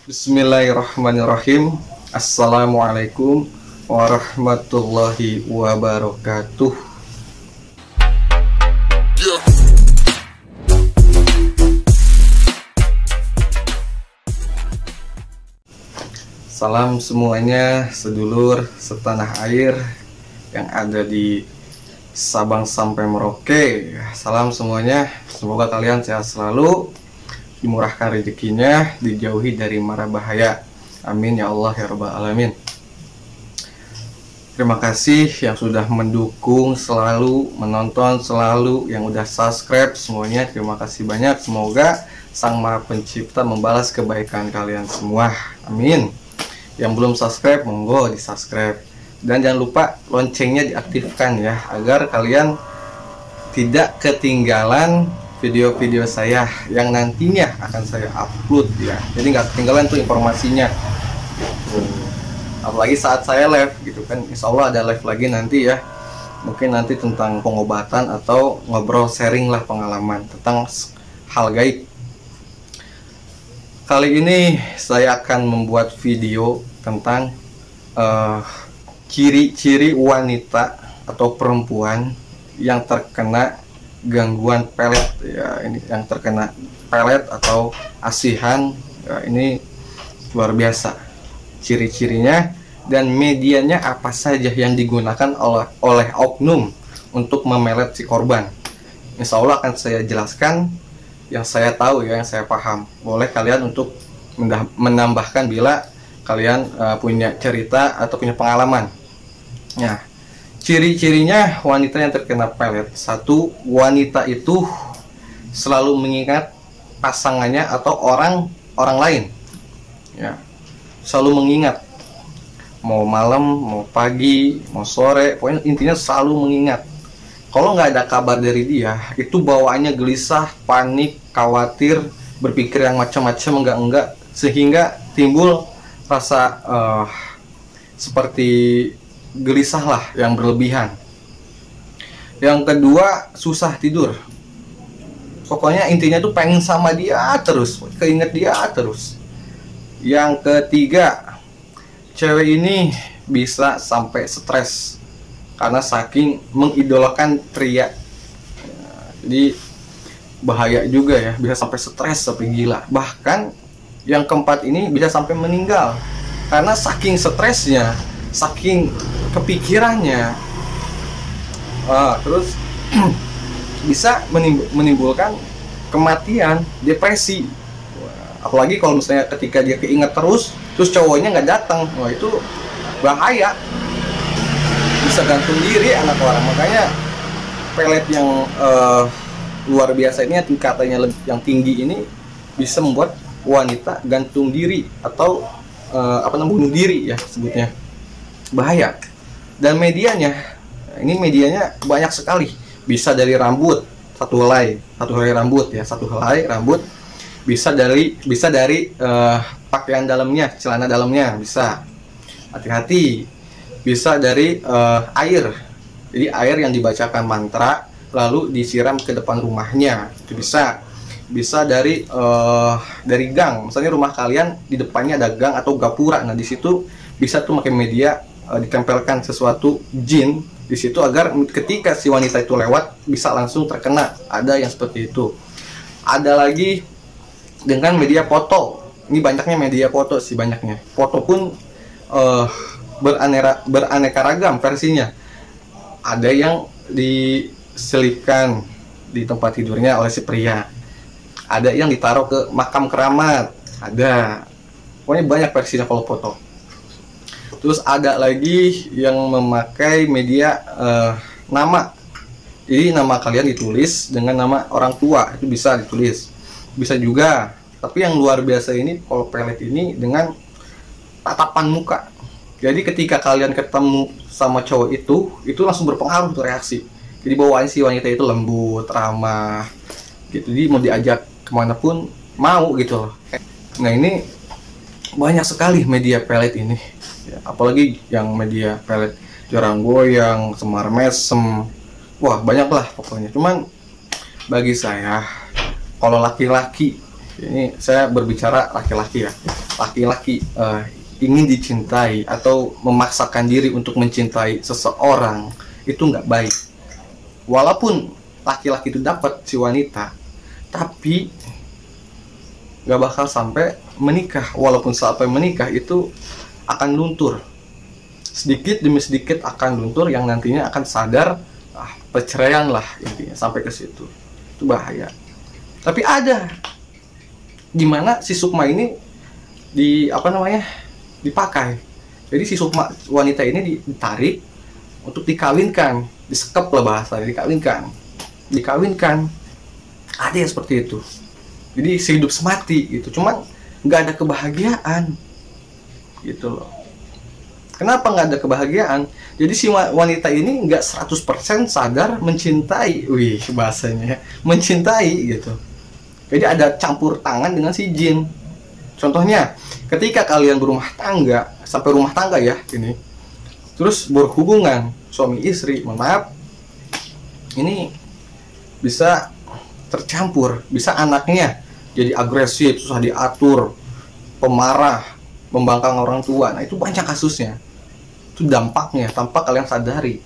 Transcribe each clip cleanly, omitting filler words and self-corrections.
Bismillahirrahmanirrahim. Assalamualaikum warahmatullahi wabarakatuh. Salam semuanya, sedulur setanah air yang ada di Sabang sampai Merauke. Salam semuanya, semoga kalian sehat selalu, dimurahkan rezekinya, dijauhi dari mara bahaya. Amin ya Allah ya Rabbal Alamin. Terima kasih yang sudah mendukung selalu, menonton selalu, yang udah subscribe semuanya. Terima kasih banyak. Semoga Sang Maha Pencipta membalas kebaikan kalian semua. Amin. Yang belum subscribe, monggo di subscribe. Dan jangan lupa loncengnya diaktifkan ya, agar kalian tidak ketinggalan video-video saya yang nantinya akan saya upload ya. Jadi nggak ketinggalan tuh informasinya. Apalagi saat saya live gitu kan, insya Allah ada live lagi nanti ya. Mungkin nanti tentang pengobatan atau ngobrol sharing lah pengalaman tentang hal gaib. Kali ini saya akan membuat video tentang ciri-ciri wanita atau perempuan yang terkena gangguan pelet ya. Ini yang terkena pelet atau asihan ya, ini luar biasa ciri-cirinya dan medianya apa saja yang digunakan oleh oknum untuk memelet si korban. Insya Allah akan saya jelaskan yang saya tahu ya, yang saya paham. Boleh kalian untuk menambahkan bila kalian punya cerita atau punya pengalaman. Nah, ciri-cirinya wanita yang terkena pelet. Satu, wanita itu selalu mengingat pasangannya atau orang lain. Ya, selalu mengingat. Mau malam, mau pagi, mau sore, pokoknya intinya selalu mengingat. Kalau nggak ada kabar dari dia, itu bawaannya gelisah, panik, khawatir, berpikir yang macam-macam enggak, sehingga timbul rasa seperti gelisah lah yang berlebihan. Yang kedua, susah tidur. Pokoknya intinya tuh pengen sama dia terus, keinget dia terus. Yang ketiga, cewek ini bisa sampai stres karena saking mengidolakan pria. Jadi bahaya juga ya, bisa sampai stres, sampai gila. Bahkan yang keempat ini bisa sampai meninggal karena saking stresnya, saking kepikirannya. Terus bisa menimbulkan kematian, depresi. Apalagi kalau misalnya ketika dia keinget terus cowoknya nggak datang, wah itu bahaya, bisa gantung diri anak orang. Makanya pelet yang luar biasa ini, tingkatannya yang tinggi ini, bisa membuat wanita gantung diri atau bunuh diri ya sebutnya. Bahaya. Dan medianya, ini medianya banyak sekali. Bisa dari rambut, satu helai rambut ya, satu helai rambut. Bisa dari pakaian dalamnya, celana dalamnya bisa. Hati-hati. Bisa dari air. Jadi air yang dibacakan mantra lalu disiram ke depan rumahnya, itu bisa. Bisa dari gang. Misalnya rumah kalian di depannya ada gang atau gapura. Nah, di situ bisa tuh pakai media, ditempelkan sesuatu jin di situ agar ketika si wanita itu lewat bisa langsung terkena. Ada yang seperti itu. Ada lagi dengan media foto. Ini banyaknya media foto sih, banyaknya. Foto pun beraneka ragam versinya. Ada yang diselipkan di tempat tidurnya oleh si pria. Ada yang ditaruh ke makam keramat. Ada. Pokoknya banyak versinya kalau foto. Terus ada lagi yang memakai media nama. Jadi nama kalian ditulis dengan nama orang tua, itu bisa ditulis. Bisa juga. Tapi yang luar biasa ini kalau pelet ini dengan tatapan muka. Jadi ketika kalian ketemu sama cowok itu langsung berpengaruh tuh reaksi. Jadi bawaan si wanita itu lembut, ramah gitu. Jadi mau diajak kemanapun mau gitu loh. Nah, ini banyak sekali media pelet ini ya, apalagi yang media pelet jarang goyang, semar mesem, wah banyak lah pokoknya. Cuman bagi saya, kalau laki-laki, ini saya berbicara laki-laki ya, laki-laki ingin dicintai atau memaksakan diri untuk mencintai seseorang, itu nggak baik. Walaupun laki-laki itu dapat si wanita, tapi nggak bakal sampai menikah. Walaupun sampai menikah, itu akan luntur, sedikit demi sedikit akan luntur, yang nantinya akan sadar perceraian lah intinya, sampai ke situ. Itu bahaya. Tapi ada gimana si sukma ini dipakai. Jadi si sukma wanita ini ditarik untuk dikawinkan, disekep lah bahasanya, dikawinkan. Ada yang seperti itu. Jadi sehidup semati gitu, cuman nggak ada kebahagiaan gitu loh. Kenapa nggak ada kebahagiaan? Jadi si wanita ini nggak 100% sadar mencintai, bahasanya mencintai gitu. Jadi ada campur tangan dengan si jin. Contohnya, ketika kalian berumah tangga, sampai rumah tangga ya ini, terus berhubungan suami istri, maaf, ini bisa tercampur, bisa anaknya jadi agresif, susah diatur, pemarah, membangkang orang tua. Nah itu banyak kasusnya. Itu dampaknya tanpa kalian sadari.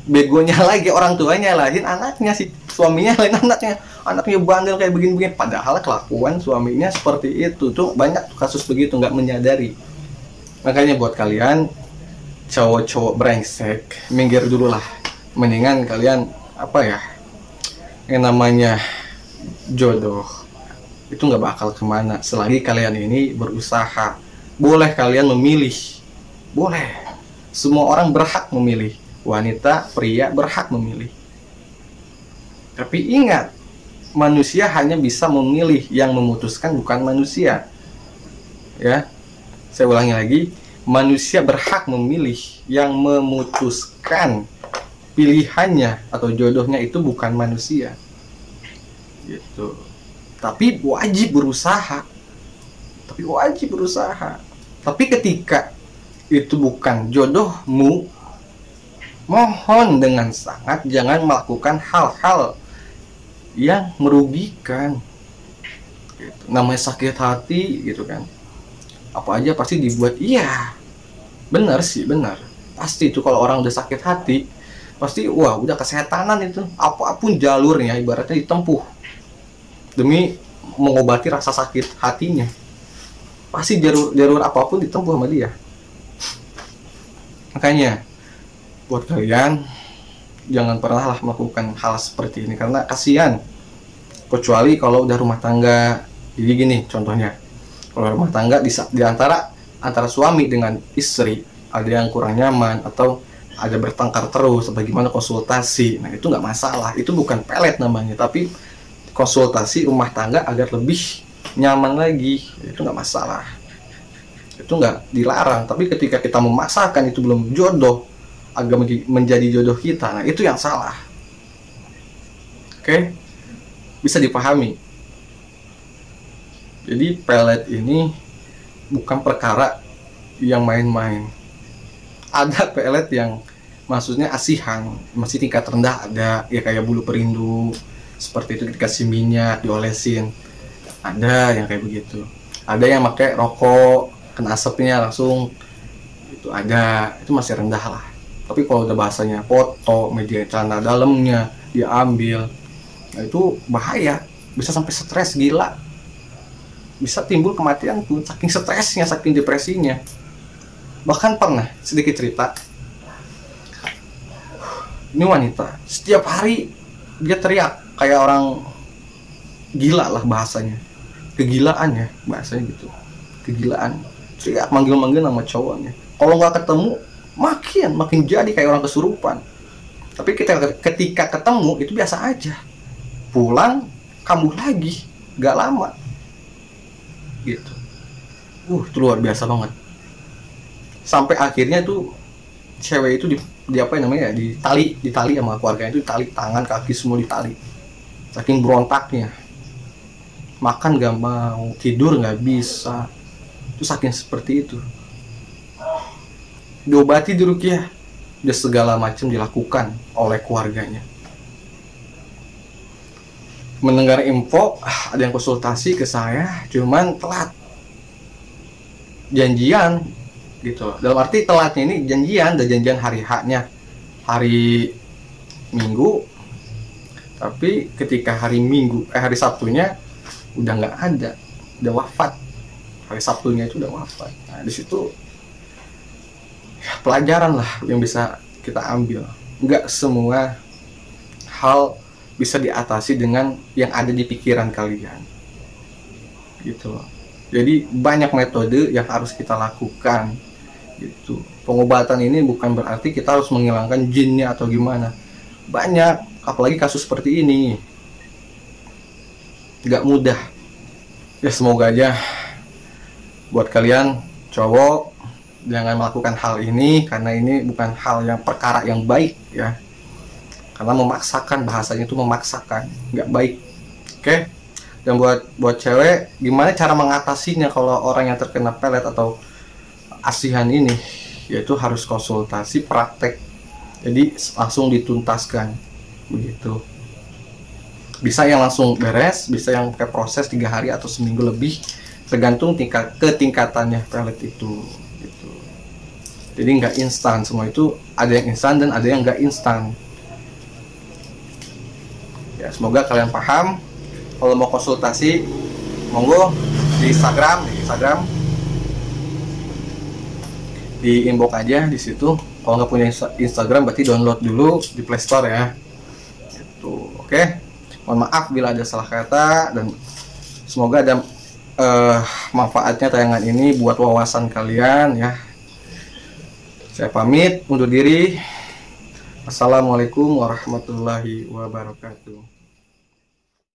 Begonya lagi orang tuanya lain anaknya, si suaminya lain anaknya bandel kayak begini-begini, padahal kelakuan suaminya seperti itu. Tuh banyak kasus begitu, nggak menyadari. Makanya buat kalian cowok-cowok brengsek, minggir dulu lah. Mendingan kalian yang namanya jodoh itu nggak bakal kemana selagi kalian ini berusaha. Boleh kalian memilih, boleh, semua orang berhak memilih, wanita, pria berhak memilih. Tapi ingat, manusia hanya bisa memilih, yang memutuskan bukan manusia. Ya, saya ulangi lagi, manusia berhak memilih, yang memutuskan pilihannya atau jodohnya itu bukan manusia. Gitu. Tapi wajib berusaha. Tapi ketika itu bukan jodohmu, mohon dengan sangat jangan melakukan hal-hal yang merugikan. Gitu. Namanya sakit hati gitu kan. Apa aja pasti dibuat. Iya, benar. Pasti itu kalau orang udah sakit hati, pasti udah kesetanan itu. Apapun jalurnya ibaratnya ditempuh demi mengobati rasa sakit hatinya. Pasti jalur apapun ditempuh sama dia. Makanya buat kalian jangan pernah melakukan hal seperti ini, karena kasihan. Kecuali kalau udah rumah tangga. Jadi gini contohnya, kalau rumah tangga di antara suami dengan istri ada yang kurang nyaman atau ada bertengkar terus, bagaimana konsultasi. Nah itu nggak masalah, itu bukan pelet namanya, tapi konsultasi rumah tangga agar lebih nyaman lagi, itu nggak masalah, itu nggak dilarang. Tapi ketika kita memaksakan itu belum jodoh agar menjadi jodoh kita, nah itu yang salah. Oke, bisa dipahami. Jadi pelet ini bukan perkara yang main-main. Ada pelet yang maksudnya asihan, masih tingkat rendah ada, ya kayak bulu perindu seperti itu, dikasih minyak, diolesin. Ada yang kayak begitu. Ada yang pakai rokok, kena asapnya langsung. Itu ada, itu masih rendah lah. Tapi kalau udah bahasanya foto, media celana dalamnya diambil, nah itu bahaya. Bisa sampai stres gila. Bisa timbul kematian pun, saking stresnya, saking depresinya. Bahkan pernah, sedikit cerita, ini wanita, setiap hari dia teriak kayak orang gila lah bahasanya, kegilaan ya bahasanya gitu, kegilaan, teriak manggil-manggil nama cowoknya. Kalau nggak ketemu makin jadi kayak orang kesurupan. Tapi ketika ketemu itu biasa aja, pulang kambuh lagi, nggak lama gitu. Itu luar biasa banget. Sampai akhirnya tuh cewek itu ditali sama keluarganya, itu ditali tangan kaki semua ditali. Saking berontaknya, makan gak mau, tidur gak bisa, itu saking seperti itu. Diobati, diruqyah, udah segala macam dilakukan oleh keluarganya. Mendengar info ada yang konsultasi ke saya, cuman telat. janjian gitu. Dalam arti telatnya ini janjian, dan janjian hari H-nya hari Minggu, tapi ketika hari Sabtunya udah nggak ada, udah wafat. Hari Sabtunya itu udah wafat. Nah, di situ ya, pelajaran lah yang bisa kita ambil. Nggak semua hal bisa diatasi dengan yang ada di pikiran kalian, gitu loh. Jadi banyak metode yang harus kita lakukan, gitu. Pengobatan ini bukan berarti kita harus menghilangkan jinnya atau gimana. Banyak, apalagi kasus seperti ini, nggak mudah. Ya semoga aja buat kalian cowok jangan melakukan hal ini, karena ini bukan hal yang perkara yang baik ya. Karena memaksakan, bahasanya itu memaksakan, nggak baik. Oke? Dan buat cewek, gimana cara mengatasinya kalau orang yang terkena pelet atau asihan ini? Yaitu harus konsultasi praktek. Jadi langsung dituntaskan, begitu. Bisa yang langsung beres, bisa yang pakai proses 3 hari atau seminggu lebih, tergantung ketingkatannya pelet itu, gitu. Jadi nggak instan, semua itu ada yang instan dan ada yang nggak instan. Ya semoga kalian paham. Kalau mau konsultasi, monggo di Instagram, di inbox aja di situ. Kalau nggak punya Instagram, berarti download dulu di Play Store ya. Itu, oke. Mohon maaf bila ada salah kata, dan semoga ada manfaatnya tayangan ini buat wawasan kalian ya. Saya pamit undur diri. Assalamualaikum warahmatullahi wabarakatuh.